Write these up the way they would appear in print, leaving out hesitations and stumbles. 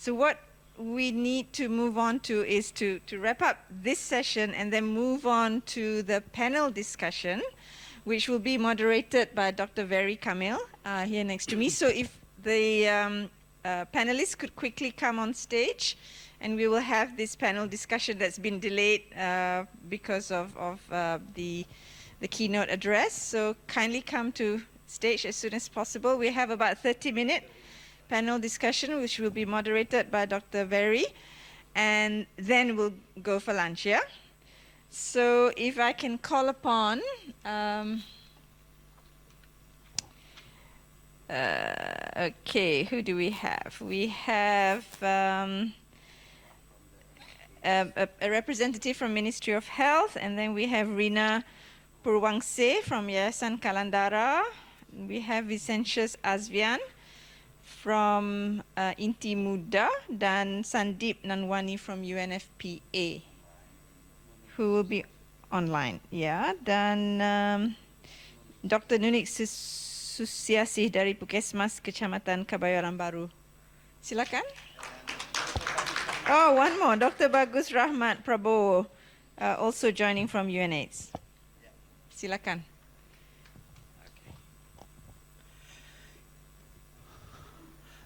So what we need to move on to is to wrap up this session and then move on to the panel discussion, which will be moderated by Dr. Very Kamil here next to me. So if the panelists could quickly come on stage, and we will have this panel discussion that's been delayed because of the keynote address. So kindly come to stage as soon as possible. We have about 30-minute panel discussion, which will be moderated by Dr. Very, and then we'll go for lunch, yeah? So if I can call upon okay, who do we have? We have a representative from Ministry of Health, and then we have Rina Purwangse from Yayasan Kalandara. We have Vicentius Azvian from Inti Muda, dan Sandip Nanwani from UNFPA, who will be online. Yeah, dan Dr. Nunik Susiasih dari Pukesmas Kecamatan Kebayoran Baru. Silakan. Oh, one more, Dr. Bagus Rahmat Prabowo, also joining from UNAIDS. Silakan.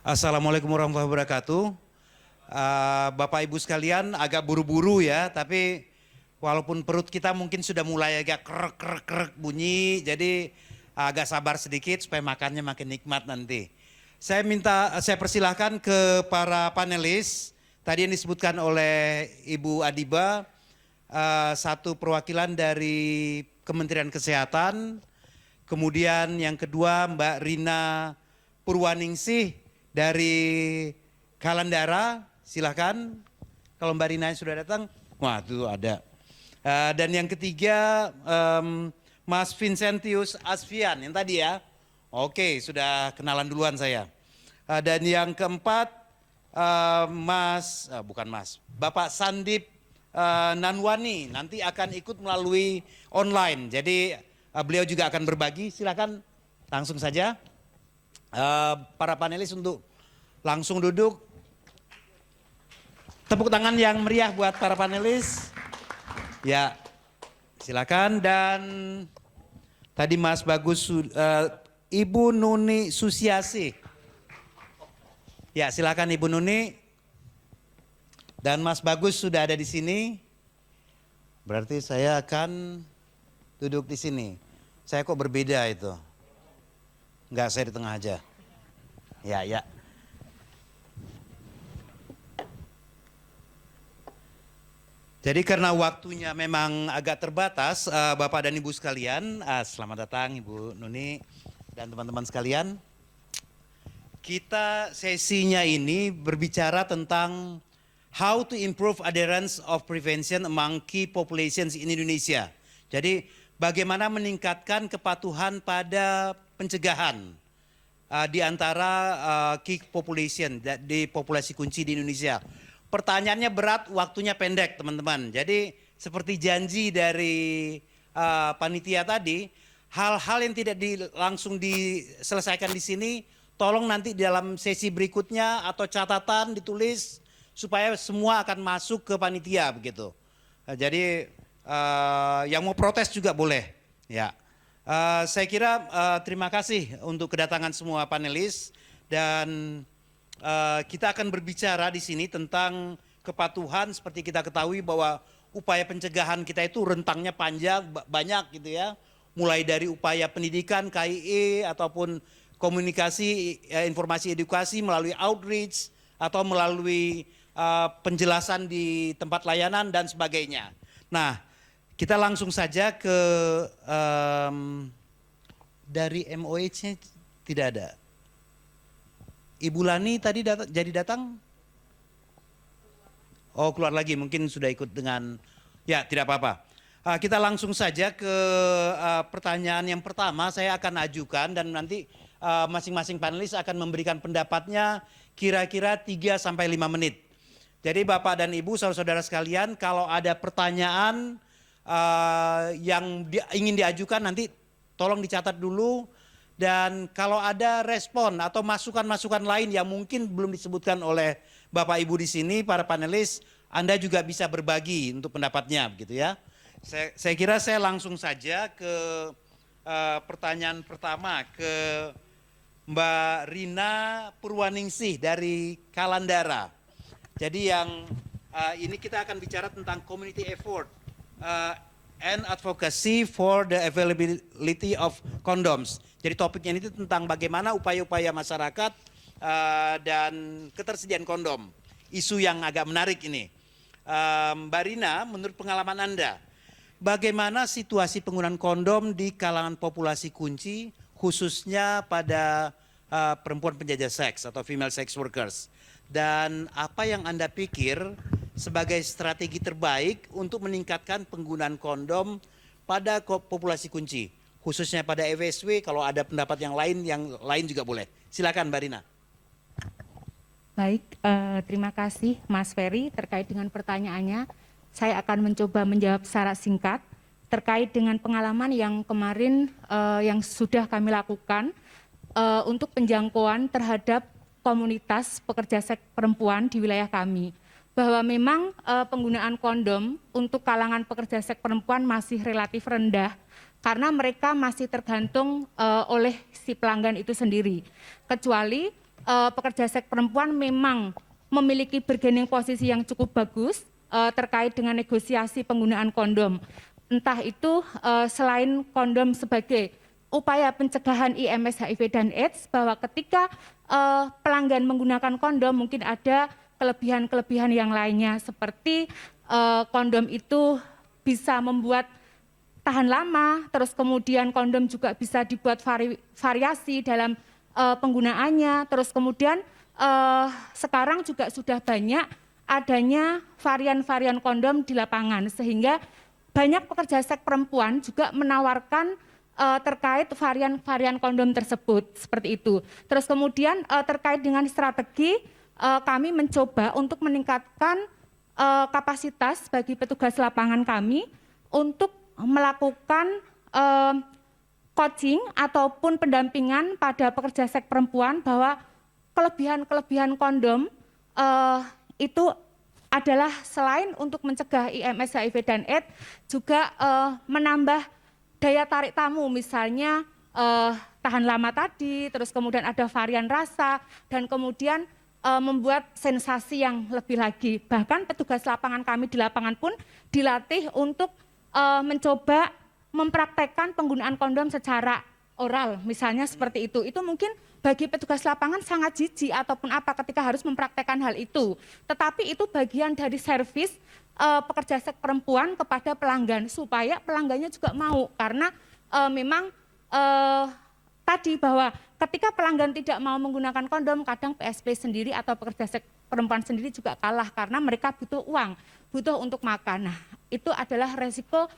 Assalamualaikum warahmatullahi wabarakatuh. Bapak Ibu sekalian, agak buru-buru ya, tapi walaupun perut kita mungkin sudah mulai agak krek bunyi, jadi agak sabar sedikit supaya makannya makin nikmat nanti. Saya persilahkan ke para panelis. Tadi yang disebutkan oleh Ibu Adiba, satu perwakilan dari Kementerian Kesehatan, kemudian yang kedua Mbak Rina Purwaningsih dari Kalandara, silakan. Kalau Mbak Rina sudah datang, wah itu ada. Dan yang ketiga Mas Vicentius Azvian yang tadi ya, oke sudah kenalan duluan saya. Dan yang keempat Bapak Sandip Nanwani nanti akan ikut melalui online. Jadi beliau juga akan berbagi. Silakan langsung saja para panelis untuk langsung duduk. Tepuk tangan yang meriah buat para panelis. Ya, silakan. Dan tadi Mas Bagus, Ibu Nuni Susiasih. Ya, silakan Ibu Nuni. Dan Mas Bagus sudah ada di sini. Berarti saya akan duduk di sini. Saya kok berbeda itu? Enggak, saya di tengah aja. Ya. Jadi karena waktunya memang agak terbatas, Bapak dan Ibu sekalian, selamat datang Ibu Nuni dan teman-teman sekalian. Kita sesinya ini berbicara tentang how to improve adherence of prevention among key populations in Indonesia. Jadi bagaimana meningkatkan kepatuhan pada pencegahan di antara key population, di populasi kunci di Indonesia. Pertanyaannya berat, waktunya pendek teman-teman. Jadi seperti janji dari panitia tadi, hal-hal yang tidak langsung diselesaikan di sini, tolong nanti di dalam sesi berikutnya atau catatan ditulis supaya semua akan masuk ke panitia begitu. Jadi yang mau protes juga boleh. Ya, saya kira terima kasih untuk kedatangan semua panelis dan kita akan berbicara di sini tentang kepatuhan. Seperti kita ketahui bahwa upaya pencegahan kita itu rentangnya panjang banyak gitu ya. Mulai dari upaya pendidikan KIE ataupun komunikasi, informasi edukasi melalui outreach atau melalui penjelasan di tempat layanan dan sebagainya. Nah, kita langsung saja ke dari MOH-nya tidak ada. Ibu Lani tadi datang? Oh, keluar lagi, mungkin sudah ikut dengan, ya tidak apa-apa. Kita langsung saja ke pertanyaan yang pertama saya akan ajukan dan nanti masing-masing panelis akan memberikan pendapatnya kira-kira 3-5 menit. Jadi Bapak dan Ibu, saudara-saudara sekalian, kalau ada pertanyaan yang ingin diajukan nanti tolong dicatat dulu Dan kalau ada respon atau masukan-masukan lain yang mungkin belum disebutkan oleh Bapak Ibu di sini, para panelis, Anda juga bisa berbagi untuk pendapatnya, begitu ya. Saya kira saya langsung saja ke pertanyaan pertama ke Mbak Rina Purwaningsih dari Kalandara. Jadi yang ini kita akan bicara tentang community effort and advocacy for the availability of condoms. Jadi topiknya ini tentang bagaimana upaya-upaya masyarakat dan ketersediaan kondom. Isu yang agak menarik ini. Mbak Rina, menurut pengalaman Anda, bagaimana situasi penggunaan kondom di kalangan populasi kunci, khususnya pada perempuan penjajah seks atau female sex workers? Dan apa yang Anda pikir sebagai strategi terbaik untuk meningkatkan penggunaan kondom pada populasi kunci, khususnya pada FSW? Kalau ada pendapat yang lain juga boleh. Silakan Mbak Rina. Baik, terima kasih Mas Ferry terkait dengan pertanyaannya. Saya akan mencoba menjawab secara singkat terkait dengan pengalaman yang kemarin yang sudah kami lakukan untuk penjangkauan terhadap komunitas pekerja seks perempuan di wilayah kami. Bahwa memang penggunaan kondom untuk kalangan pekerja seks perempuan masih relatif rendah karena mereka masih tergantung oleh si pelanggan itu sendiri. Kecuali pekerja seks perempuan memang memiliki bargaining posisi yang cukup bagus terkait dengan negosiasi penggunaan kondom. Entah itu selain kondom sebagai upaya pencegahan IMS, HIV, dan AIDS, bahwa ketika pelanggan menggunakan kondom mungkin ada kelebihan-kelebihan yang lainnya seperti kondom itu bisa membuat tahan lama, terus kemudian kondom juga bisa dibuat variasi dalam penggunaannya, terus kemudian sekarang juga sudah banyak adanya varian-varian kondom di lapangan sehingga banyak pekerja seks perempuan juga menawarkan terkait varian-varian kondom tersebut seperti itu. Terus kemudian terkait dengan strategi kami mencoba untuk meningkatkan kapasitas bagi petugas lapangan kami untuk melakukan coaching ataupun pendampingan pada pekerja seks perempuan bahwa kelebihan-kelebihan kondom itu adalah selain untuk mencegah IMS, HIV, dan AIDS juga menambah daya tarik tamu, misalnya tahan lama tadi, terus kemudian ada varian rasa, dan kemudian membuat sensasi yang lebih lagi. Bahkan petugas lapangan kami di lapangan pun dilatih untuk mencoba mempraktekkan penggunaan kondom secara oral, misalnya seperti itu. Itu mungkin bagi petugas lapangan sangat jijik ataupun apa ketika harus mempraktekkan hal itu. Tetapi itu bagian dari servis pekerja seks perempuan kepada pelanggan supaya pelanggannya juga mau, karena memang tadi bahwa ketika pelanggan tidak mau menggunakan kondom, kadang PSP sendiri atau pekerja seks perempuan sendiri juga kalah karena mereka butuh uang, butuh untuk makan. Nah, itu adalah resiko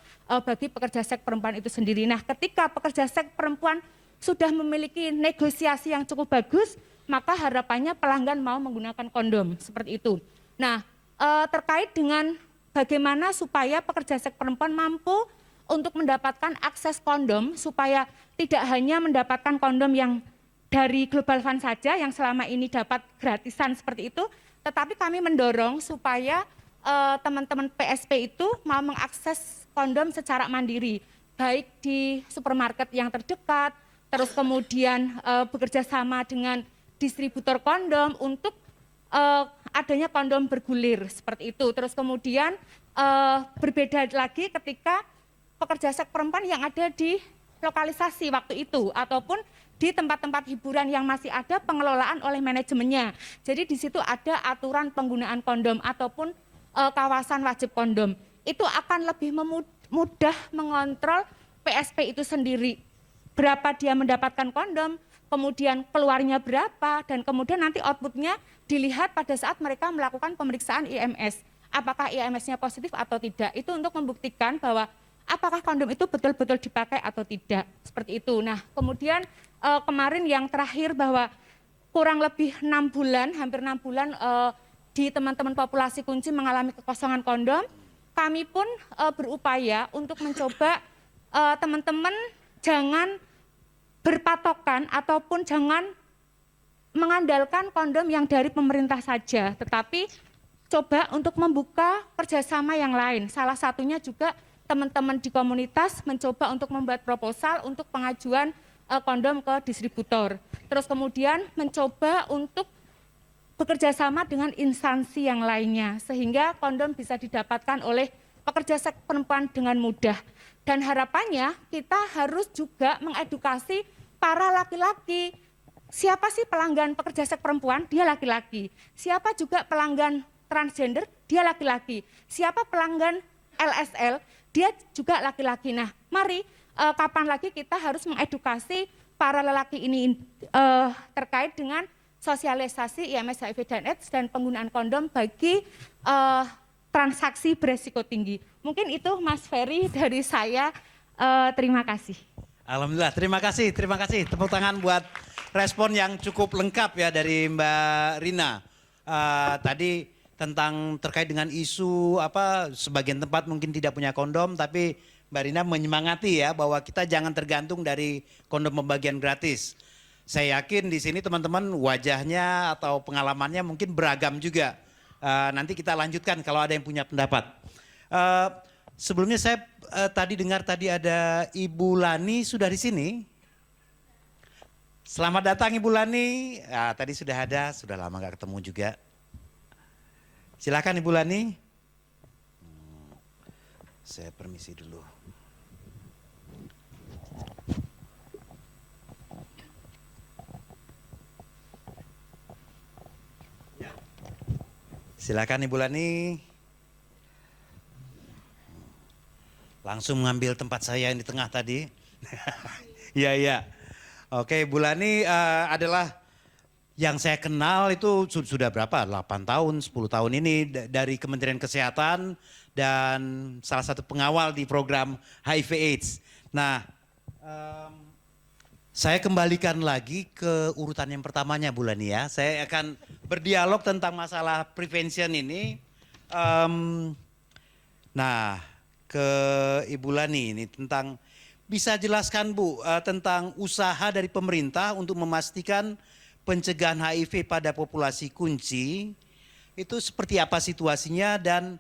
bagi pekerja seks perempuan itu sendiri. Nah, ketika pekerja seks perempuan sudah memiliki negosiasi yang cukup bagus, maka harapannya pelanggan mau menggunakan kondom, seperti itu. Nah, terkait dengan bagaimana supaya pekerja seks perempuan mampu untuk mendapatkan akses kondom, supaya tidak hanya mendapatkan kondom yang dari Global Fund saja, yang selama ini dapat gratisan seperti itu, tetapi kami mendorong supaya teman-teman PSP itu mau mengakses kondom secara mandiri, baik di supermarket yang terdekat, terus kemudian bekerja sama dengan distributor kondom untuk adanya kondom bergulir seperti itu. Terus kemudian berbeda lagi ketika pekerja seks perempuan yang ada di lokalisasi waktu itu ataupun di tempat-tempat hiburan yang masih ada pengelolaan oleh manajemennya. Jadi di situ ada aturan penggunaan kondom ataupun kawasan wajib kondom. Itu akan lebih mudah mengontrol PSP itu sendiri. Berapa dia mendapatkan kondom, kemudian keluarnya berapa, dan kemudian nanti outputnya dilihat pada saat mereka melakukan pemeriksaan IMS. Apakah IMS-nya positif atau tidak, itu untuk membuktikan bahwa apakah kondom itu betul-betul dipakai atau tidak, seperti itu. Nah, kemudian kemarin yang terakhir bahwa kurang lebih 6 bulan, hampir 6 bulan di teman-teman populasi kunci mengalami kekosongan kondom, kami pun berupaya untuk mencoba teman-teman jangan berpatokan ataupun jangan mengandalkan kondom yang dari pemerintah saja, tetapi coba untuk membuka kerjasama yang lain. Salah satunya juga teman-teman di komunitas mencoba untuk membuat proposal untuk pengajuan kondom ke distributor. Terus kemudian mencoba untuk bekerja sama dengan instansi yang lainnya, sehingga kondom bisa didapatkan oleh pekerja seks perempuan dengan mudah. Dan harapannya kita harus juga mengedukasi para laki-laki. Siapa sih pelanggan pekerja seks perempuan? Dia laki-laki. Siapa juga pelanggan transgender? Dia laki-laki. Siapa pelanggan LSL? Dia juga laki-laki. Nah, mari kapan lagi kita harus mengedukasi para lelaki ini terkait dengan sosialisasi IMS HIV dan AIDS dan penggunaan kondom bagi transaksi beresiko tinggi. Mungkin itu Mas Ferry dari saya. Terima kasih. Alhamdulillah, terima kasih. Tepuk tangan buat respon yang cukup lengkap ya dari Mbak Rina. Tadi tentang terkait dengan isu sebagian tempat mungkin tidak punya kondom, tapi Mbak Rina menyemangati ya bahwa kita jangan tergantung dari kondom pembagian gratis. Saya yakin di sini teman-teman wajahnya atau pengalamannya mungkin beragam juga. Nanti kita lanjutkan kalau ada yang punya pendapat. Sebelumnya saya tadi dengar tadi ada Ibu Lani sudah di sini. Selamat datang Ibu Lani. Tadi sudah ada, sudah lama gak ketemu juga. Silakan Ibu Lani. Saya permisi dulu. Silakan Ibu Lani. Langsung mengambil tempat saya yang di tengah tadi. Iya. Oke, Bu Lani adalah yang saya kenal itu sudah berapa? 8 tahun, 10 tahun ini dari Kementerian Kesehatan dan salah satu pengawal di program HIV AIDS. Nah, saya kembalikan lagi ke urutan yang pertamanya Bu Lani ya. Saya akan berdialog tentang masalah prevention ini. Nah, ke Ibu Lani ini tentang bisa jelaskan Bu tentang usaha dari pemerintah untuk memastikan pencegahan HIV pada populasi kunci itu seperti apa situasinya dan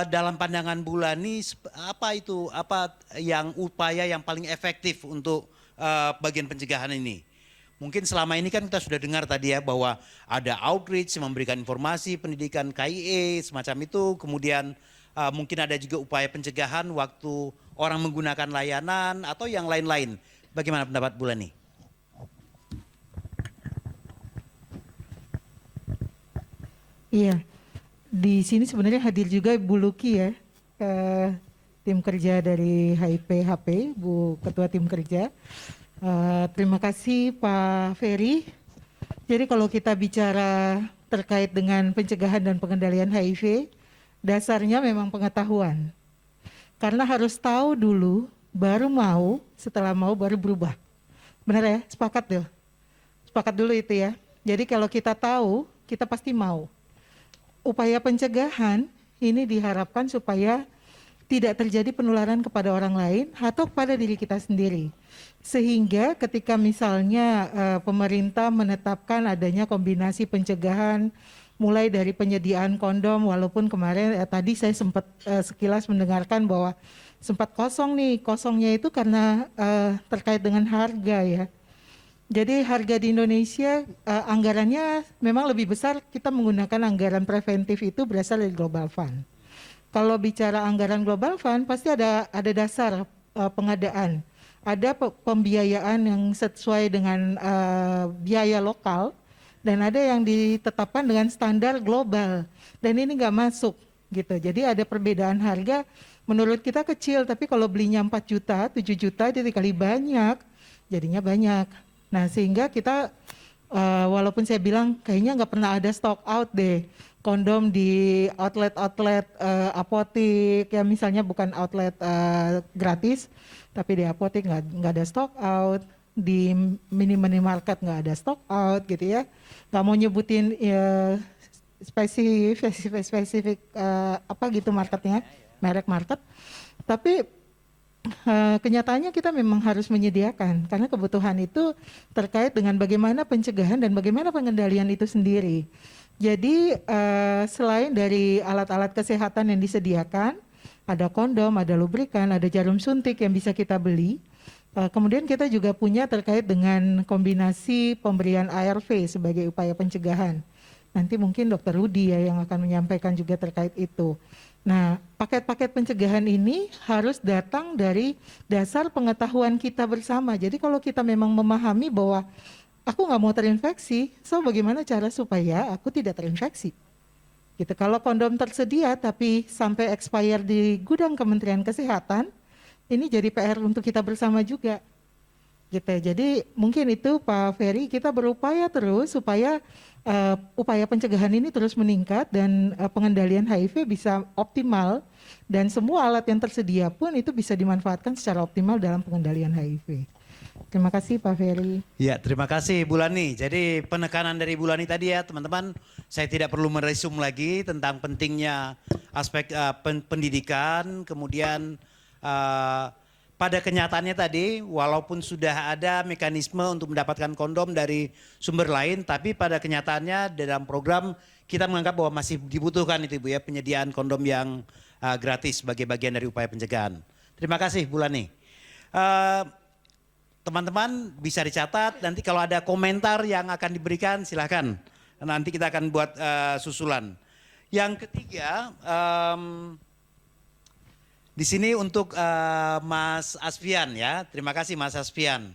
dalam pandangan Bu Lani apa yang upaya yang paling efektif untuk bagian pencegahan ini? Mungkin selama ini kan kita sudah dengar tadi ya bahwa ada outreach memberikan informasi pendidikan KIE semacam itu, kemudian mungkin ada juga upaya pencegahan waktu orang menggunakan layanan atau yang lain-lain. Bagaimana pendapat Bu Lani? Iya, di sini sebenarnya hadir juga Bu Luki ya, tim kerja dari HIP-HP, Bu Ketua Tim Kerja. Terima kasih Pak Ferry. Jadi kalau kita bicara terkait dengan pencegahan dan pengendalian HIV, dasarnya memang pengetahuan. Karena harus tahu dulu, baru mau, setelah mau baru berubah. Benar ya? Sepakat deh. Sepakat dulu itu ya. Jadi kalau kita tahu, kita pasti mau. Upaya pencegahan ini diharapkan supaya tidak terjadi penularan kepada orang lain atau kepada diri kita sendiri. Sehingga ketika misalnya pemerintah menetapkan adanya kombinasi pencegahan mulai dari penyediaan kondom, walaupun kemarin tadi saya sempat sekilas mendengarkan bahwa sempat kosong nih, kosongnya itu karena terkait dengan harga ya. Jadi harga di Indonesia anggarannya memang lebih besar, kita menggunakan anggaran preventif itu berasal dari Global Fund. Kalau bicara anggaran Global Fund pasti ada dasar pengadaan, ada pembiayaan yang sesuai dengan biaya lokal dan ada yang ditetapkan dengan standar global dan ini nggak masuk gitu. Jadi ada perbedaan harga menurut kita kecil tapi kalau belinya 4 juta, 7 juta jadi kali banyak jadinya banyak. Nah sehingga kita walaupun saya bilang kayaknya nggak pernah ada stock out deh kondom di outlet apotik ya misalnya bukan outlet gratis tapi di apotik nggak ada stock out, di minimarket nggak ada stock out gitu ya, nggak mau nyebutin spesifik apa gitu marketnya, merek market, tapi kenyataannya kita memang harus menyediakan karena kebutuhan itu terkait dengan bagaimana pencegahan dan bagaimana pengendalian itu sendiri. Jadi selain dari alat-alat kesehatan yang disediakan, ada kondom, ada lubrikan, ada jarum suntik yang bisa kita beli. Kemudian kita juga punya terkait dengan kombinasi pemberian ARV sebagai upaya pencegahan. Nanti mungkin Dr. Rudi ya yang akan menyampaikan juga terkait itu. Nah, paket-paket pencegahan ini harus datang dari dasar pengetahuan kita bersama. Jadi kalau kita memang memahami bahwa aku nggak mau terinfeksi, so bagaimana cara supaya aku tidak terinfeksi? Gitu. Kalau kondom tersedia tapi sampai expire di gudang Kementerian Kesehatan, ini jadi PR untuk kita bersama juga. Gitu. Jadi mungkin itu Pak Ferry, kita berupaya terus supaya upaya pencegahan ini terus meningkat dan pengendalian HIV bisa optimal dan semua alat yang tersedia pun itu bisa dimanfaatkan secara optimal dalam pengendalian HIV. Terima kasih Pak Ferry. Ya, terima kasih Bu Lani. Jadi penekanan dari Bu Lani tadi ya teman-teman, saya tidak perlu meresum lagi tentang pentingnya aspek pendidikan, kemudian pada kenyataannya tadi, walaupun sudah ada mekanisme untuk mendapatkan kondom dari sumber lain, tapi pada kenyataannya dalam program kita menganggap bahwa masih dibutuhkan itu Bu ya, penyediaan kondom yang gratis sebagai bagian dari upaya pencegahan. Terima kasih Bu Lani. Teman-teman bisa dicatat, nanti kalau ada komentar yang akan diberikan silahkan. Nanti kita akan buat susulan. Yang ketiga, di sini untuk Mas Asfian ya, terima kasih Mas Asfian.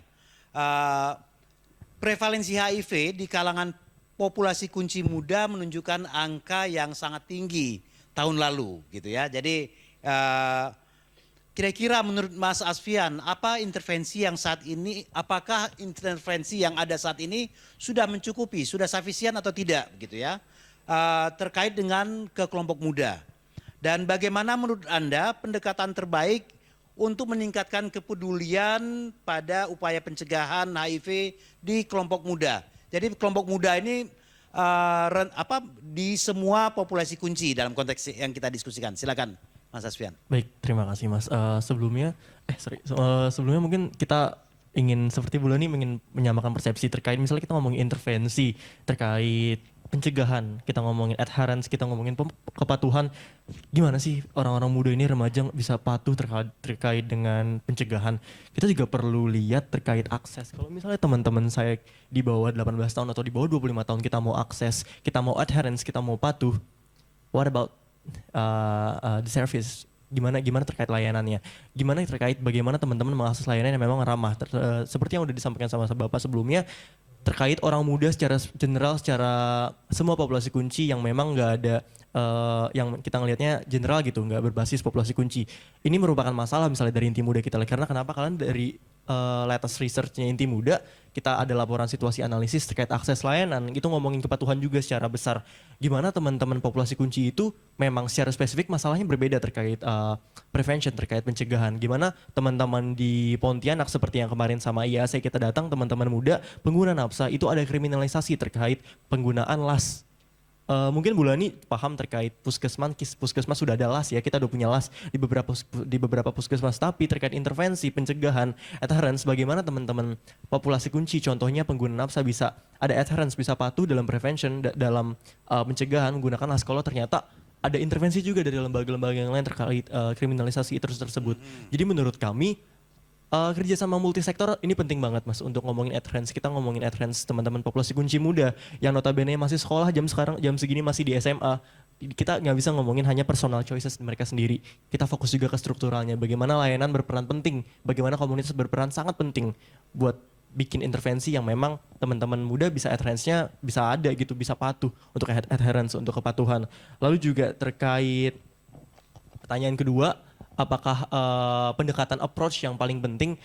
Prevalensi HIV di kalangan populasi kunci muda menunjukkan angka yang sangat tinggi tahun lalu gitu ya. Jadi kira-kira menurut Mas Asfian apa intervensi yang saat ini, apakah intervensi yang ada saat ini sudah mencukupi, sudah sufisien atau tidak gitu ya, terkait dengan ke kelompok muda. Dan bagaimana menurut Anda pendekatan terbaik untuk meningkatkan kepedulian pada upaya pencegahan HIV di kelompok muda? Jadi kelompok muda ini di semua populasi kunci dalam konteks yang kita diskusikan. Silakan Mas Asfian. Baik, terima kasih Mas. Sebelumnya mungkin kita ingin seperti bulan ini ingin menyamakan persepsi terkait misalnya kita ngomongin intervensi terkait pencegahan, kita ngomongin adherence, kita ngomongin kepatuhan. Gimana sih orang-orang muda ini remaja bisa patuh terkait dengan pencegahan? Kita juga perlu lihat terkait akses. Kalau misalnya teman-teman saya di bawah 18 tahun atau di bawah 25 tahun kita mau akses, kita mau adherence, kita mau patuh. What about the service? Gimana terkait layanannya? Gimana terkait bagaimana teman-teman mengakses layanan yang memang ramah? Seperti yang udah disampaikan sama Bapak sebelumnya, terkait orang muda secara general, secara semua populasi kunci yang memang nggak ada, yang kita ngelihatnya general gitu, nggak berbasis populasi kunci. Ini merupakan masalah misalnya dari Inti Muda kita, karena kenapa kalian dari latest research-nya Inti Muda, kita ada laporan situasi analisis terkait akses layanan, itu ngomongin kepatuhan juga secara besar. Gimana teman-teman populasi kunci itu memang secara spesifik masalahnya berbeda terkait prevention, terkait pencegahan. Gimana teman-teman di Pontianak seperti yang kemarin sama IAC kita datang, teman-teman muda pengguna nafsa itu ada kriminalisasi terkait penggunaan las. Mungkin Bulani paham terkait puskesmas sudah ada las ya, kita udah punya las di beberapa puskesmas, tapi terkait intervensi, pencegahan, adherence, bagaimana teman-teman populasi kunci, contohnya pengguna nafsa bisa ada adherence, bisa patuh dalam prevention, dalam pencegahan menggunakan las, kalau ternyata ada intervensi juga dari lembaga-lembaga yang lain terkait kriminalisasi tersebut. Jadi menurut kami kerjasama multisektor ini penting banget Mas untuk ngomongin adherence. Kita ngomongin adherence teman-teman populasi kunci muda yang notabene masih sekolah jam segini masih di SMA. Kita nggak bisa ngomongin hanya personal choices mereka sendiri. Kita fokus juga ke strukturalnya. Bagaimana layanan berperan penting, bagaimana komunitas berperan sangat penting buat bikin intervensi yang memang teman-teman muda bisa adherence-nya bisa ada gitu, bisa patuh untuk adherence, untuk kepatuhan. Lalu juga terkait pertanyaan kedua, apakah pendekatan approach yang paling penting,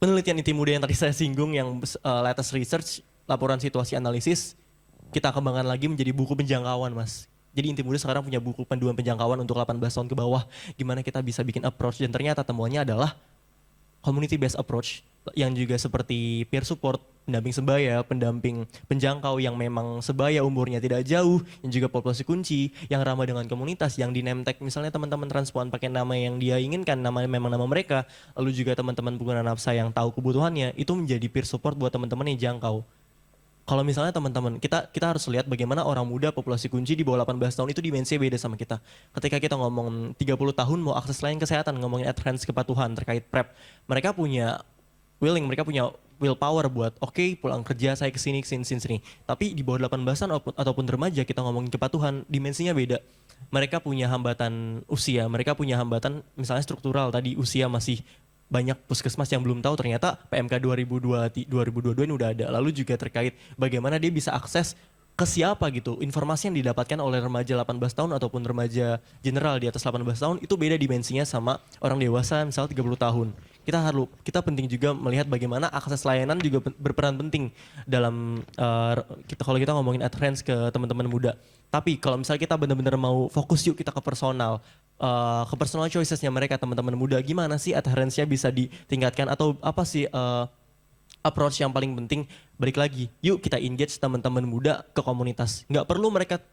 penelitian Inti Muda yang tadi saya singgung yang latest research, laporan situasi analisis, kita kembangkan lagi menjadi buku penjangkauan Mas. Jadi Inti Muda sekarang punya buku panduan penjangkauan untuk 18 tahun ke bawah, gimana kita bisa bikin approach, dan ternyata temuannya adalah community based approach yang juga seperti peer support, pendamping sebaya, pendamping penjangkau yang memang sebaya umurnya tidak jauh, yang juga populasi kunci, yang ramah dengan komunitas, yang di name tag misalnya teman-teman transpuan pakai nama yang dia inginkan, nama memang nama mereka, lalu juga teman-teman pengguna nafsa yang tahu kebutuhannya, itu menjadi peer support buat teman-teman yang jangkau. Kalau misalnya teman-teman, kita harus lihat bagaimana orang muda populasi kunci di bawah 18 tahun itu dimensinya beda sama kita. Ketika kita ngomong 30 tahun mau akses layanan kesehatan, ngomongin advance kepatuhan terkait PrEP, mereka punya mereka punya willpower buat oke, pulang kerja saya kesini. Tapi di bawah 18 tahun ataupun remaja kita ngomongin kepatuhan, dimensinya beda. Mereka punya hambatan usia, mereka punya hambatan misalnya struktural, tadi usia masih banyak puskesmas yang belum tahu ternyata PMK 2022 ini udah ada. Lalu juga terkait bagaimana dia bisa akses ke siapa gitu. Informasi yang didapatkan oleh remaja 18 tahun ataupun remaja general di atas 18 tahun itu beda dimensinya sama orang dewasa misalnya 30 tahun. Kita penting juga melihat bagaimana akses layanan juga berperan penting dalam kalau kita ngomongin adherence ke teman-teman muda. Tapi kalau misalnya kita benar-benar mau fokus yuk kita ke personal choicesnya mereka teman-teman muda, gimana sih adherence-nya bisa ditingkatkan atau apa sih approach yang paling penting? Balik lagi, yuk kita engage teman-teman muda ke komunitas. Nggak perlu mereka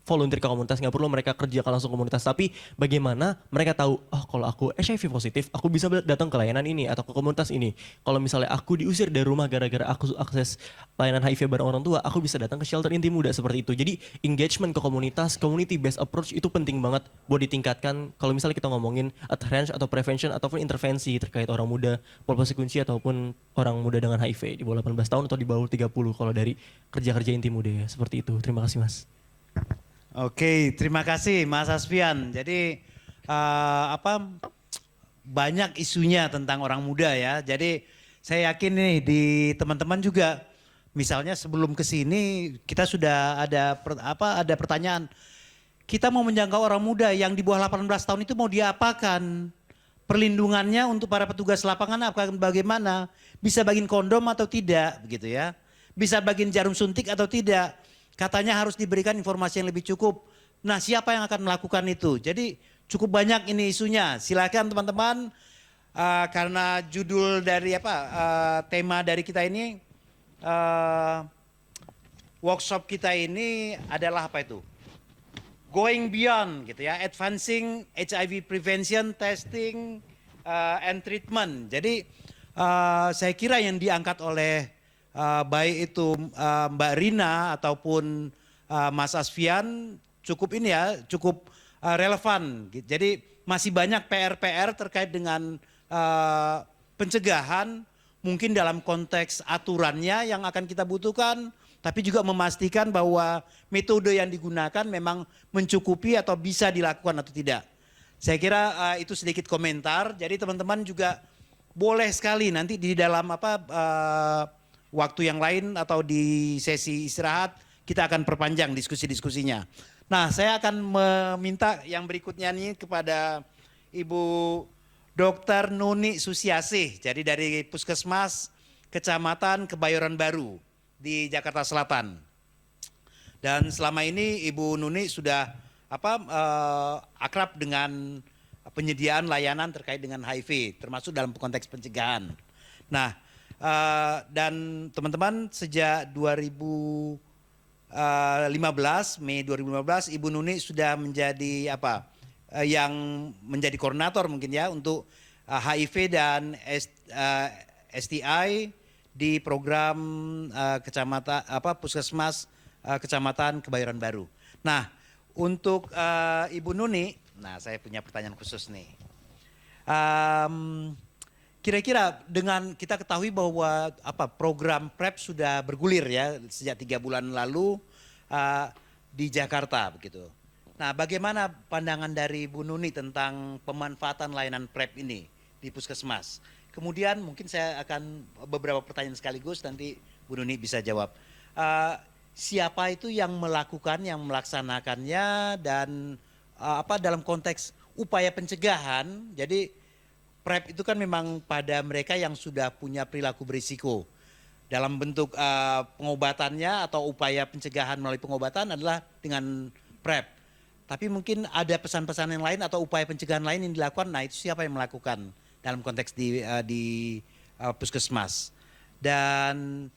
volunteer ke komunitas, nggak perlu mereka kerja ke langsung komunitas, tapi bagaimana mereka tahu, oh kalau aku HIV positif, aku bisa datang ke layanan ini atau ke komunitas ini. Kalau misalnya aku diusir dari rumah gara-gara aku akses layanan HIV bareng orang tua, aku bisa datang ke shelter inti muda seperti itu. Jadi engagement ke komunitas, community based approach itu penting banget buat ditingkatkan. Kalau misalnya kita ngomongin adherence atau prevention ataupun intervensi terkait orang muda, populasi kunci ataupun orang muda dengan HIV di bawah 18 tahun atau di bawah 30 kalau dari kerja-kerja inti muda ya, seperti itu. Terima kasih Mas. Oke, terima kasih Mas Asfian. Jadi banyak isunya tentang orang muda ya. Jadi saya yakin nih di teman-teman juga, misalnya sebelum ke sini kita sudah ada pertanyaan. Kita mau menjangkau orang muda yang di bawah 18 tahun itu mau diapakan? Perlindungannya untuk para petugas lapangan bagaimana? Bisa bagiin kondom atau tidak begitu ya? Bisa bagiin jarum suntik atau tidak? Katanya harus diberikan informasi yang lebih cukup. Nah, siapa yang akan melakukan itu? Jadi cukup banyak ini isunya. Silakan teman-teman, karena judul dari tema dari kita ini, workshop kita ini adalah apa itu? Going beyond gitu ya, advancing HIV prevention, testing, and treatment. Jadi saya kira yang diangkat oleh baik itu Mbak Rina ataupun Mas Asfian cukup relevan. Jadi masih banyak PR-PR terkait dengan pencegahan, mungkin dalam konteks aturannya yang akan kita butuhkan, tapi juga memastikan bahwa metode yang digunakan memang mencukupi atau bisa dilakukan atau tidak. Saya kira itu sedikit komentar. Jadi teman-teman juga boleh sekali nanti di dalam waktu yang lain atau di sesi istirahat kita akan perpanjang diskusi-diskusinya. Nah, saya akan meminta yang berikutnya nih kepada Ibu Dr. Nuni Susiasih, jadi dari Puskesmas Kecamatan Kebayoran Baru di Jakarta Selatan. Dan selama ini Ibu Nuni sudah akrab dengan penyediaan layanan terkait dengan HIV, termasuk dalam konteks pencegahan. Nah, dan teman-teman sejak Mei 2015 Ibu Nuni sudah menjadi yang menjadi koordinator mungkin ya untuk HIV dan STI di program kecamatan Puskesmas Kecamatan Kebayoran Baru. Nah, untuk Ibu Nuni, saya punya pertanyaan khusus nih. Kira-kira dengan kita ketahui bahwa program PrEP sudah bergulir ya sejak 3 bulan lalu di Jakarta begitu. Nah, bagaimana pandangan dari Bu Nuni tentang pemanfaatan layanan PrEP ini di Puskesmas? Kemudian mungkin saya akan beberapa pertanyaan sekaligus, nanti Bu Nuni bisa jawab. Siapa itu yang melakukan, yang melaksanakannya, dan dalam konteks upaya pencegahan. Jadi PrEP itu kan memang pada mereka yang sudah punya perilaku berisiko. Dalam bentuk pengobatannya atau upaya pencegahan melalui pengobatan adalah dengan PrEP. Tapi mungkin ada pesan-pesan yang lain atau upaya pencegahan lain yang dilakukan, nah itu siapa yang melakukan? dalam konteks di puskesmas. Dan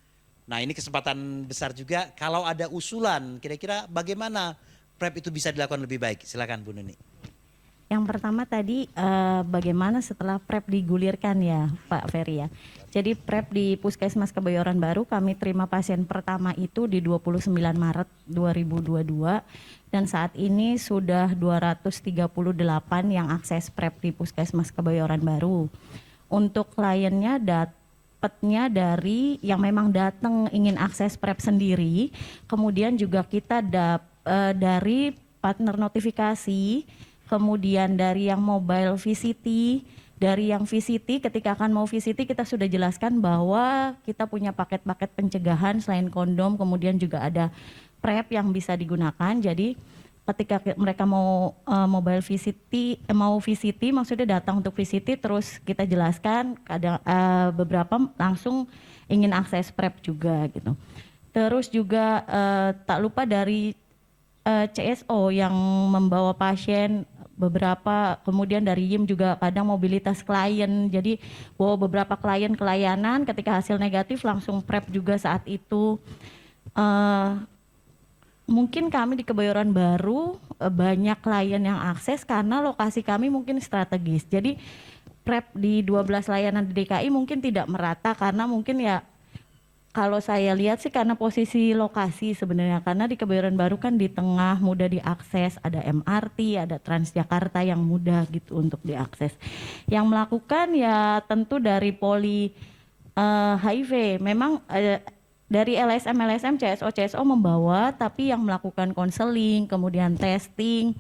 nah ini kesempatan besar juga kalau ada usulan kira-kira bagaimana PrEP itu bisa dilakukan lebih baik. Silakan Bu Neni. Yang pertama tadi bagaimana setelah PrEP digulirkan ya Pak Ferry ya. Jadi PrEP di Puskesmas Kebayoran Baru kami terima pasien pertama itu di 29 Maret 2022 dan saat ini sudah 238 yang akses PrEP di Puskesmas Kebayoran Baru. Untuk kliennya dapatnya dari yang memang datang ingin akses PrEP sendiri, kemudian juga kita dari partner notifikasi, kemudian dari yang mobile VCT, dari yang VCT ketika akan mau VCT kita sudah jelaskan bahwa kita punya paket-paket pencegahan selain kondom, kemudian juga ada PrEP yang bisa digunakan. Jadi ketika mereka mau mobile VCT, mau VCT maksudnya datang untuk VCT terus kita jelaskan, kadang beberapa langsung ingin akses PrEP juga gitu. Terus juga tak lupa dari CSO yang membawa pasien beberapa, kemudian dari YIM juga kadang mobilitas klien, jadi bawa beberapa klien ke layanan, ketika hasil negatif langsung PrEP juga saat itu. Mungkin kami di Kebayoran Baru banyak klien yang akses karena lokasi kami mungkin strategis, jadi PrEP di 12 layanan di DKI mungkin tidak merata karena mungkin ya kalau saya lihat sih karena posisi lokasi sebenarnya, karena di Kebayoran Baru kan di tengah, mudah diakses, ada MRT, ada Transjakarta yang mudah gitu untuk diakses. Yang melakukan ya tentu dari poli HIV, memang dari LSM, CSO membawa, tapi yang melakukan konseling, kemudian testing,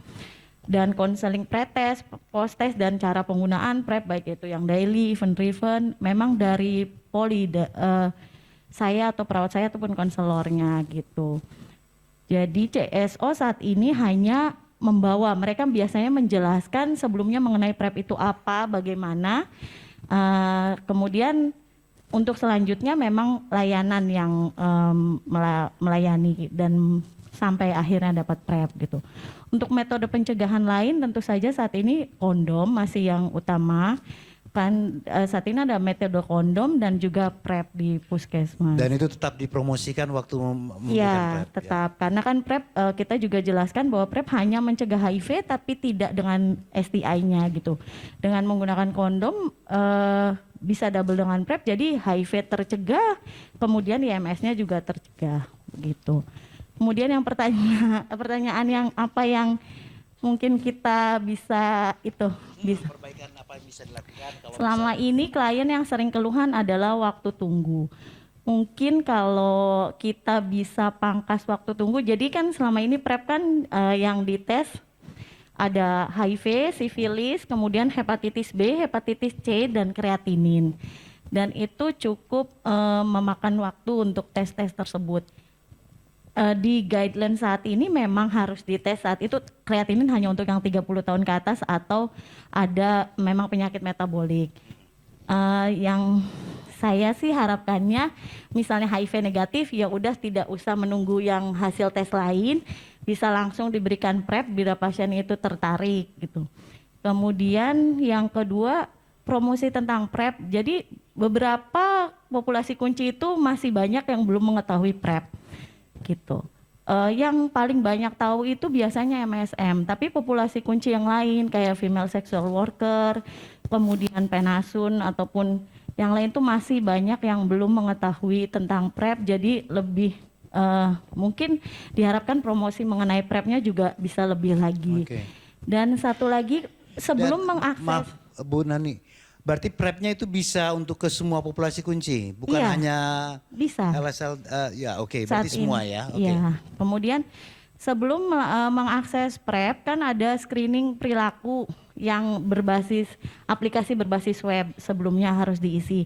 dan konseling pretest, post-test, dan cara penggunaan PrEP, baik itu yang daily, event-driven, memang dari poli, saya atau perawat saya ataupun konselornya gitu. Jadi CSO saat ini hanya membawa, mereka biasanya menjelaskan sebelumnya mengenai PrEP itu apa, bagaimana, kemudian untuk selanjutnya memang layanan yang melayani dan sampai akhirnya dapat PrEP gitu. Untuk metode pencegahan lain tentu saja saat ini kondom masih yang utama. Kan saat ini ada metode kondom dan juga PrEP di puskesmas. Dan itu tetap dipromosikan waktu memberikan Ya, PrEP. tetap. Karena kan PrEP kita juga jelaskan bahwa PrEP hanya mencegah HIV tapi tidak dengan STI-nya gitu. Dengan menggunakan kondom bisa double dengan PrEP, jadi HIV tercegah, kemudian IMS-nya juga tercegah gitu. Kemudian yang pertanyaan yang apa yang mungkin kita bisa itu bisa. Perbaikan apa yang bisa dilakukan kalau Selama ini klien yang sering keluhan adalah waktu tunggu. Mungkin kalau kita bisa pangkas waktu tunggu, jadi kan selama ini PrEP kan yang dites ada HIV, sifilis, kemudian hepatitis B, hepatitis C, dan kreatinin. Dan itu cukup memakan waktu untuk tes-tes tersebut. Di guideline saat ini memang harus dites saat itu kreatinin hanya untuk yang 30 tahun ke atas atau ada memang penyakit metabolik. Yang saya sih harapannya misalnya HIV negatif ya udah tidak usah menunggu yang hasil tes lain, bisa langsung diberikan PrEP bila pasien itu tertarik gitu. Kemudian yang kedua promosi tentang PrEP. Jadi beberapa populasi kunci itu masih banyak yang belum mengetahui PrEP. Gitu. Yang paling banyak tahu itu biasanya MSM, tapi populasi kunci yang lain kayak female sexual worker, kemudian penasun ataupun yang lain itu masih banyak yang belum mengetahui tentang PrEP. Jadi lebih mungkin diharapkan promosi mengenai PrEP-nya juga bisa lebih lagi. Oke. Dan satu lagi sebelum mengakses. Maaf Bu Nani, berarti PrEP-nya itu bisa untuk ke semua populasi kunci, bukan Iya, hanya bisa. LSL, ya oke, Saat berarti semua ini. ya. Oke. Iya. Kemudian sebelum mengakses PrEP kan ada screening perilaku yang berbasis aplikasi berbasis web sebelumnya harus diisi.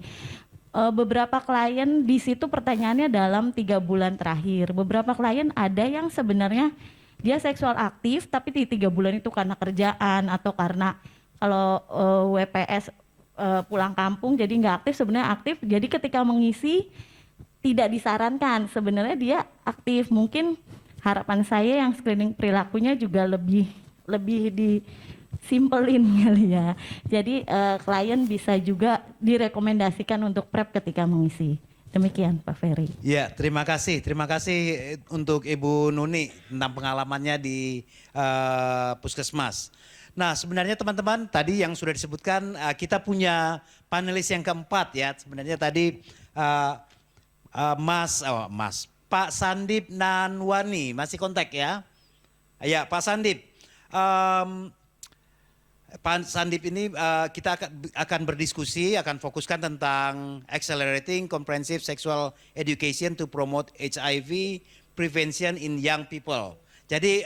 Beberapa klien di situ pertanyaannya dalam 3 bulan terakhir. Beberapa klien ada yang sebenarnya dia seksual aktif tapi di 3 bulan itu karena kerjaan atau karena kalau WPS pulang kampung jadi nggak aktif, sebenarnya aktif. Jadi ketika mengisi tidak disarankan, sebenarnya dia aktif. Mungkin harapan saya yang screening perilakunya juga lebih simpelin kali ya. Jadi klien bisa juga direkomendasikan untuk prep ketika mengisi. Demikian Pak Ferry. Ya, terima kasih. Terima kasih untuk Ibu Nuni tentang pengalamannya di Puskesmas. Nah, sebenarnya teman-teman tadi yang sudah disebutkan kita punya panelis yang keempat ya. Sebenarnya tadi Pak Sandip Nanwani masih kontak ya? Ya, Pak Sandip. Pak Sandip ini kita akan berdiskusi, akan fokuskan tentang accelerating comprehensive sexual education to promote HIV prevention in young people. Jadi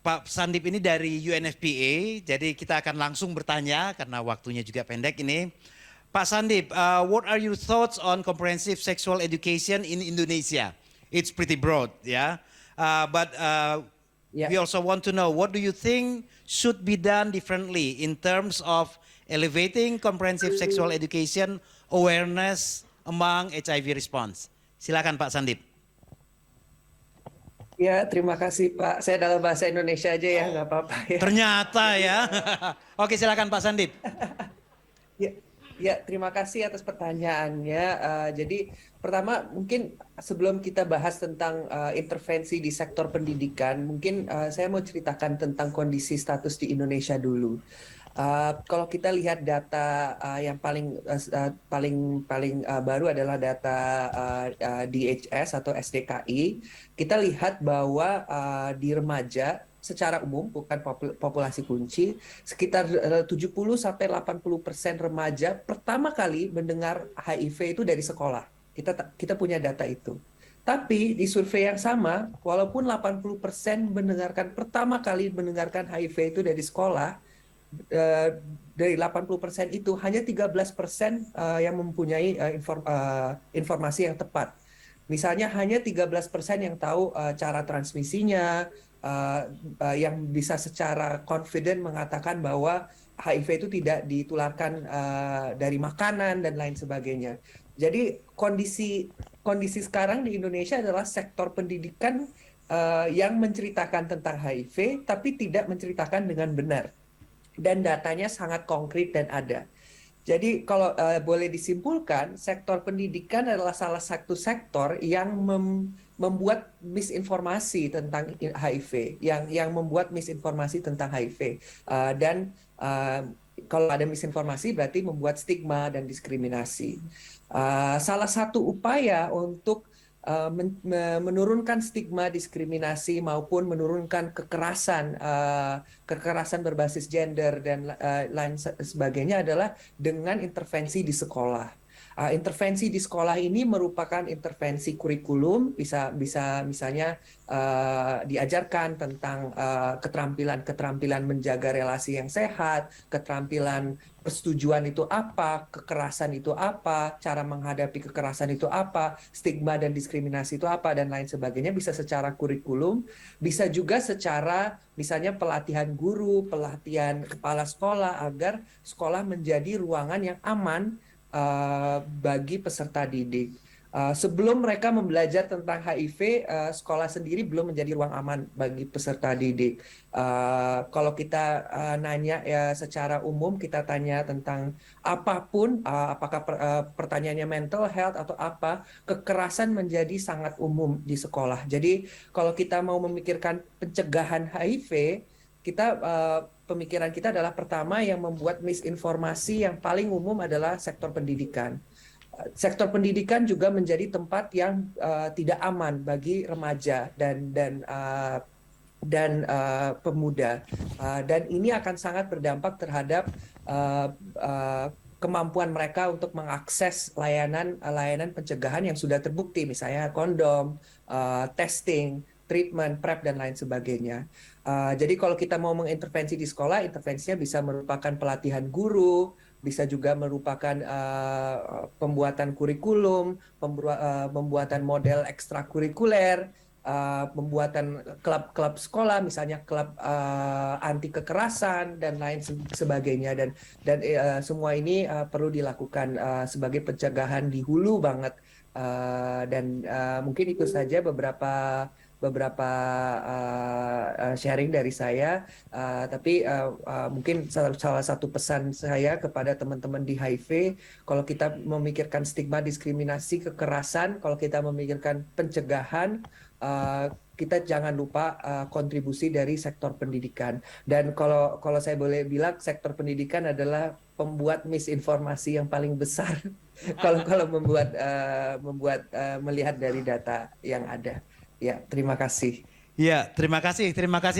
Pak Sandip ini dari UNFPA, jadi kita akan langsung bertanya karena waktunya juga pendek ini. Pak Sandip, what are your thoughts on comprehensive sexual education in Indonesia? It's pretty broad, yeah. We also want to know, what do you think should be done differently in terms of elevating comprehensive sexual education awareness among HIV response? Silakan Pak Sandip. Ya, terima kasih Pak. Saya dalam bahasa Indonesia aja ya, nggak apa-apa ya. Ternyata ya. Oke, silakan Pak Sandip. Ya, terima kasih atas pertanyaannya. Jadi pertama mungkin sebelum kita bahas tentang intervensi di sektor pendidikan, mungkin saya mau ceritakan tentang kondisi status di Indonesia dulu. Kalau kita lihat data yang paling baru adalah data DHS atau SDKI, kita lihat bahwa di remaja secara umum, bukan populasi kunci, sekitar 70-80% remaja pertama kali mendengar HIV itu dari sekolah. Kita punya data itu. Tapi di survei yang sama, walaupun 80% pertama kali mendengarkan HIV itu dari sekolah, dari 80% itu hanya 13% yang mempunyai informasi yang tepat. Misalnya hanya 13% yang tahu cara transmisinya, yang bisa secara confident mengatakan bahwa HIV itu tidak ditularkan dari makanan dan lain sebagainya. Jadi kondisi sekarang di Indonesia adalah sektor pendidikan yang menceritakan tentang HIV tapi tidak menceritakan dengan benar. Dan datanya sangat konkret dan ada. Jadi kalau boleh disimpulkan, sektor pendidikan adalah salah satu sektor yang membuat misinformasi tentang HIV, yang membuat misinformasi tentang HIV. Dan kalau ada misinformasi berarti membuat stigma dan diskriminasi. Salah satu upaya untuk menurunkan stigma diskriminasi maupun menurunkan kekerasan berbasis gender dan lain sebagainya adalah dengan intervensi di sekolah. Intervensi di sekolah ini merupakan intervensi kurikulum, bisa misalnya diajarkan tentang keterampilan menjaga relasi yang sehat, keterampilan persetujuan itu apa, kekerasan itu apa, cara menghadapi kekerasan itu apa, stigma dan diskriminasi itu apa, dan lain sebagainya, bisa secara kurikulum, bisa juga secara misalnya pelatihan guru, pelatihan kepala sekolah, agar sekolah menjadi ruangan yang aman bagi peserta didik. Sebelum mereka membelajar tentang HIV, sekolah sendiri belum menjadi ruang aman bagi peserta didik. Kalau kita nanya ya secara umum, kita tanya tentang apapun, apakah pertanyaannya mental health atau apa, kekerasan menjadi sangat umum di sekolah. Jadi kalau kita mau memikirkan pencegahan HIV, pemikiran kita adalah pertama yang membuat misinformasi yang paling umum adalah sektor pendidikan. Sektor pendidikan juga menjadi tempat yang tidak aman bagi remaja dan pemuda, dan ini akan sangat berdampak terhadap kemampuan mereka untuk mengakses layanan pencegahan yang sudah terbukti, misalnya kondom, testing, treatment, PrEP, dan lain sebagainya. Jadi kalau kita mau mengintervensi di sekolah, intervensinya bisa merupakan pelatihan guru, bisa juga merupakan pembuatan kurikulum, pembuatan model ekstrakurikuler, pembuatan klub-klub sekolah, misalnya klub anti kekerasan dan lain sebagainya, dan semua ini perlu dilakukan sebagai pencegahan di hulu banget, dan mungkin itu saja beberapa beberapa sharing dari saya, tapi mungkin salah satu pesan saya kepada teman-teman di HIV, kalau kita memikirkan stigma, diskriminasi, kekerasan, kalau kita memikirkan pencegahan, kita jangan lupa kontribusi dari sektor pendidikan. Dan kalau saya boleh bilang, sektor pendidikan adalah pembuat misinformasi yang paling besar kalau membuat melihat dari data yang ada. Ya, terima kasih. Ya, terima kasih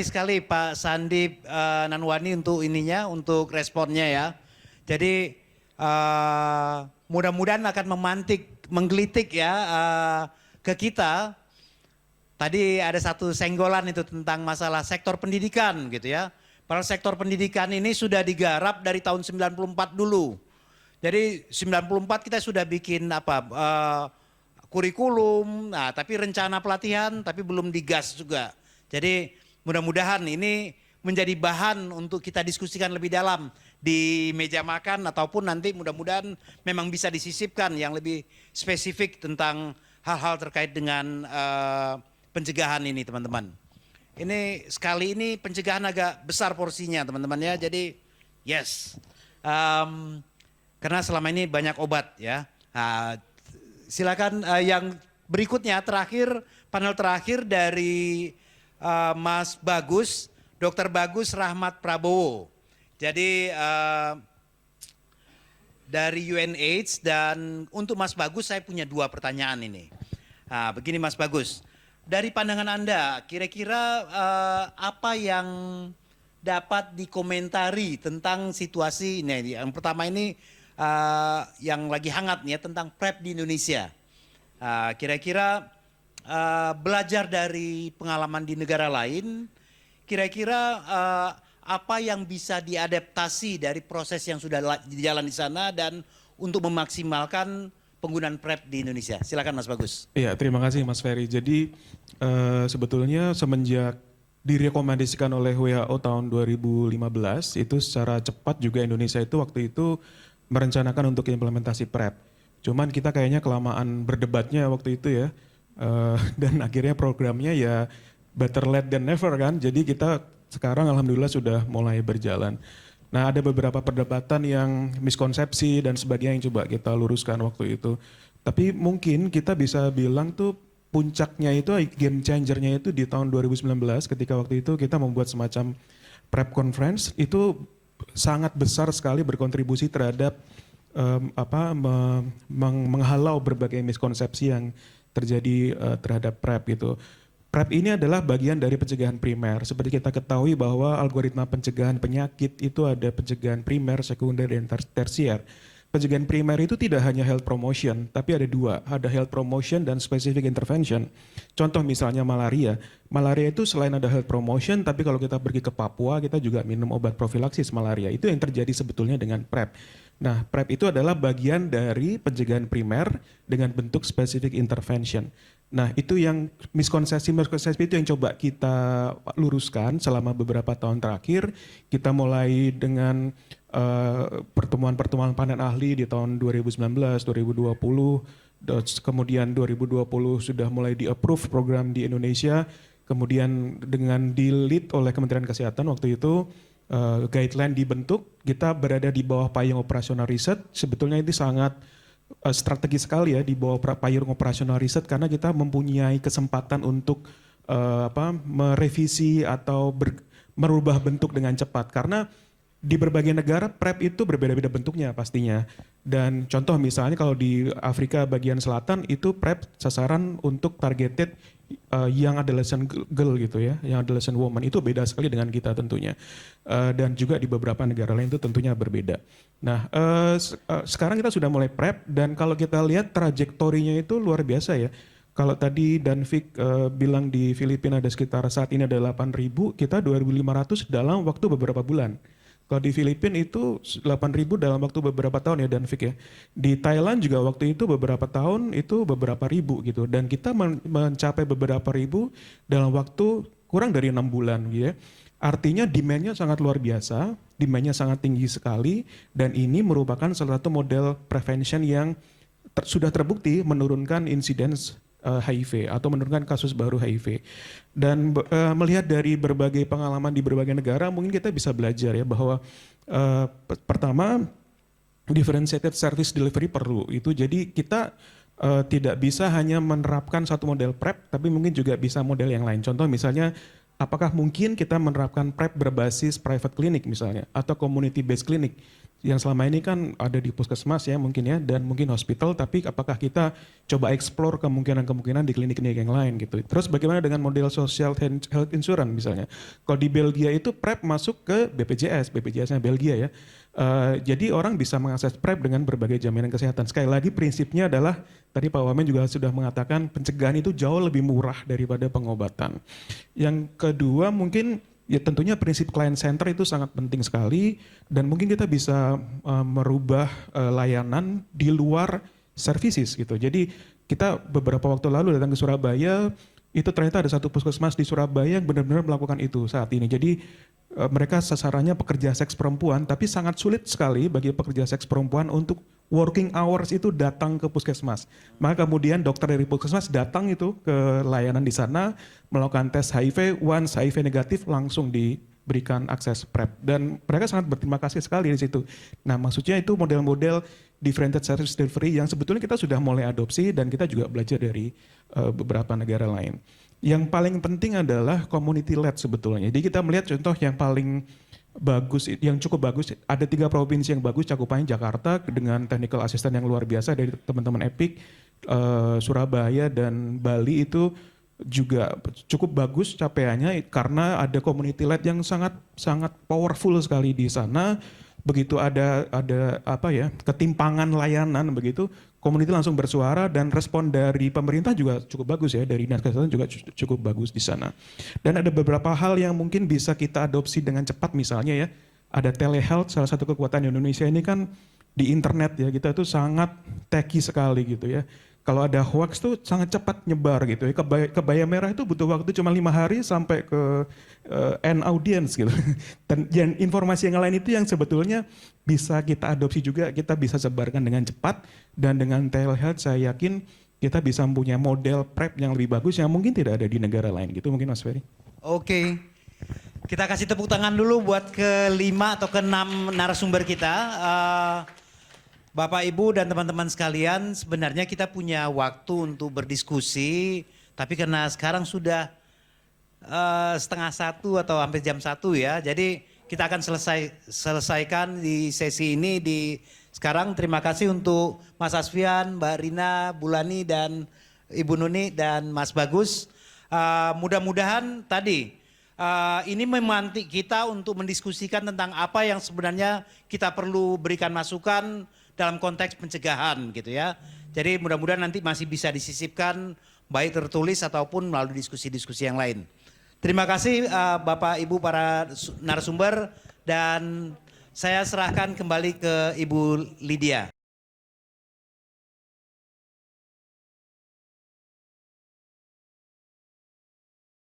sekali Pak Sandi Nanwani untuk responnya ya. Jadi mudah-mudahan akan menggelitik ya ke kita. Tadi ada satu senggolan itu tentang masalah sektor pendidikan gitu ya. Padahal sektor pendidikan ini sudah digarap dari tahun 94 dulu. Jadi 94 kita sudah bikin kurikulum, tapi rencana pelatihan tapi belum digas juga. Jadi mudah-mudahan ini menjadi bahan untuk kita diskusikan lebih dalam di meja makan ataupun nanti mudah-mudahan memang bisa disisipkan yang lebih spesifik tentang hal-hal terkait dengan pencegahan ini teman-teman. Ini sekali ini pencegahan agak besar porsinya teman-teman ya. Jadi yes, karena selama ini banyak obat ya. Silakan yang berikutnya panel terakhir dari Mas Bagus, Dr. Bagus Rahmat Prabowo. Jadi dari UNAIDS, dan untuk Mas Bagus saya punya 2 pertanyaan ini. Begini Mas Bagus, dari pandangan Anda kira-kira apa yang dapat dikomentari tentang situasi ini? Yang pertama ini yang lagi hangat nih ya, tentang PrEP di Indonesia. Kira-kira belajar dari pengalaman di negara lain, kira-kira apa yang bisa diadaptasi dari proses yang sudah jalan di sana dan untuk memaksimalkan penggunaan PrEP di Indonesia. Silakan Mas Bagus. Iya, terima kasih Mas Ferry. Jadi sebetulnya semenjak direkomendasikan oleh WHO tahun 2015, itu secara cepat juga Indonesia itu waktu itu merencanakan untuk implementasi PrEP. Cuman kita kayaknya kelamaan berdebatnya waktu itu ya, dan akhirnya programnya ya better late than never kan. Jadi kita sekarang alhamdulillah sudah mulai berjalan. Nah ada beberapa perdebatan yang miskonsepsi dan sebagainya yang coba kita luruskan waktu itu. Tapi mungkin kita bisa bilang tuh puncaknya itu, game changernya itu di tahun 2019 ketika waktu itu kita membuat semacam PrEP conference, itu sangat besar sekali berkontribusi terhadap menghalau berbagai miskonsepsi yang terjadi terhadap PrEP gitu. PrEP ini adalah bagian dari pencegahan primer. Seperti kita ketahui bahwa algoritma pencegahan penyakit itu ada pencegahan primer, sekunder, dan tersier. Pencegahan primer itu tidak hanya health promotion, tapi ada 2, ada health promotion dan specific intervention. Contoh misalnya malaria. Malaria itu selain ada health promotion, tapi kalau kita pergi ke Papua, kita juga minum obat profilaksis malaria. Itu yang terjadi sebetulnya dengan PrEP. Nah, PrEP itu adalah bagian dari pencegahan primer dengan bentuk specific intervention. Nah, itu yang miskonsepsi itu yang coba kita luruskan selama beberapa tahun terakhir. Kita mulai dengan pertemuan-pertemuan panen ahli di tahun 2019, 2020, kemudian 2020 sudah mulai di-approve program di Indonesia, kemudian dengan di-lead oleh Kementerian Kesehatan waktu itu, guideline dibentuk, kita berada di bawah payung operasional riset. Sebetulnya itu sangat strategis sekali ya di bawah payung operasional riset, karena kita mempunyai kesempatan untuk merevisi atau merubah bentuk dengan cepat, karena di berbagai negara PrEP itu berbeda-beda bentuknya pastinya. Dan contoh misalnya kalau di Afrika bagian selatan itu PrEP sasaran untuk targeted young adolescent girl gitu ya, young adolescent woman, itu beda sekali dengan kita tentunya. Dan juga di beberapa negara lain itu tentunya berbeda. Nah sekarang kita sudah mulai PrEP, dan kalau kita lihat trajektorinya itu luar biasa ya. Kalau tadi Danvik bilang di Filipina ada sekitar saat ini ada 8.000, kita 2.500 dalam waktu beberapa bulan. Kalau di Filipina itu 8.000 dalam waktu beberapa tahun ya Danvik ya. Di Thailand juga waktu itu beberapa tahun itu beberapa ribu gitu. Dan kita mencapai beberapa ribu dalam waktu kurang dari 6 bulan gitu ya. Artinya demand-nya sangat luar biasa, demand-nya sangat tinggi sekali, dan ini merupakan salah satu model prevention yang sudah terbukti menurunkan incidence HIV atau menurunkan kasus baru HIV. Dan melihat dari berbagai pengalaman di berbagai negara, mungkin kita bisa belajar ya bahwa pertama differentiated service delivery perlu itu. Jadi kita tidak bisa hanya menerapkan satu model PrEP, tapi mungkin juga bisa model yang lain. Contoh misalnya, apakah mungkin kita menerapkan PrEP berbasis private clinic misalnya, atau community based clinic yang selama ini kan ada di puskesmas ya mungkin ya, dan mungkin hospital, tapi apakah kita coba explore kemungkinan-kemungkinan di klinik-klinik yang lain gitu. Terus bagaimana dengan model social health insurance misalnya. Kalau di Belgia itu PrEP masuk ke BPJS-nya Belgia ya. Jadi orang bisa mengakses PrEP dengan berbagai jaminan kesehatan. Sekali lagi prinsipnya adalah, tadi Pak Wamen juga sudah mengatakan pencegahan itu jauh lebih murah daripada pengobatan. Yang kedua mungkin ya tentunya prinsip client center itu sangat penting sekali, dan mungkin kita bisa merubah layanan di luar services gitu. Jadi kita beberapa waktu lalu datang ke Surabaya, itu ternyata ada satu puskesmas di Surabaya yang benar-benar melakukan itu saat ini. Jadi mereka sasarannya pekerja seks perempuan, tapi sangat sulit sekali bagi pekerja seks perempuan untuk working hours itu datang ke puskesmas. Maka kemudian dokter dari puskesmas datang itu ke layanan di sana, melakukan tes HIV, once HIV negatif langsung diberikan akses PrEP. Dan mereka sangat berterima kasih sekali di situ. Nah maksudnya itu model-model differentiated service delivery yang sebetulnya kita sudah mulai adopsi dan kita juga belajar dari beberapa negara lain. Yang paling penting adalah community led sebetulnya. Jadi kita melihat contoh yang paling bagus, yang cukup bagus, ada 3 provinsi yang bagus cakupannya Jakarta dengan technical assistant yang luar biasa dari teman-teman Epic, Surabaya dan Bali itu juga cukup bagus capaiannya karena ada community led yang sangat powerful sekali di sana. Begitu ada apa ya, ketimpangan layanan begitu, komunitas langsung bersuara dan respon dari pemerintah juga cukup bagus ya, dari dinas kesehatan juga cukup bagus di sana. Dan ada beberapa hal yang mungkin bisa kita adopsi dengan cepat, misalnya ya, ada telehealth. Salah satu kekuatan Indonesia ini kan di internet ya, kita itu sangat techy sekali gitu ya. Kalau ada hoax tuh sangat cepat nyebar gitu ya. Kebaya merah itu butuh waktu cuma 5 hari sampai ke end audience gitu. Dan informasi yang lain itu yang sebetulnya bisa kita adopsi juga, kita bisa sebarkan dengan cepat. Dan dengan telehealth saya yakin kita bisa mempunyai model PrEP yang lebih bagus yang mungkin tidak ada di negara lain gitu, mungkin Mas Ferry. Oke. Kita kasih tepuk tangan dulu buat ke-5 atau ke-6 narasumber kita. Bapak, Ibu, dan teman-teman sekalian, sebenarnya kita punya waktu untuk berdiskusi, tapi karena sekarang sudah 12:30 atau hampir jam 1 ya, jadi kita akan selesaikan di sesi ini sekarang. Terima kasih untuk Mas Asfian, Mbak Rina, Bulani, dan Ibu Nuni, dan Mas Bagus. Mudah-mudahan tadi ini memantik kita untuk mendiskusikan tentang apa yang sebenarnya kita perlu berikan masukan dalam konteks pencegahan gitu ya. Jadi mudah-mudahan nanti masih bisa disisipkan baik tertulis ataupun melalui diskusi-diskusi yang lain. Terima kasih Bapak Ibu para narasumber, dan saya serahkan kembali ke Ibu Lydia.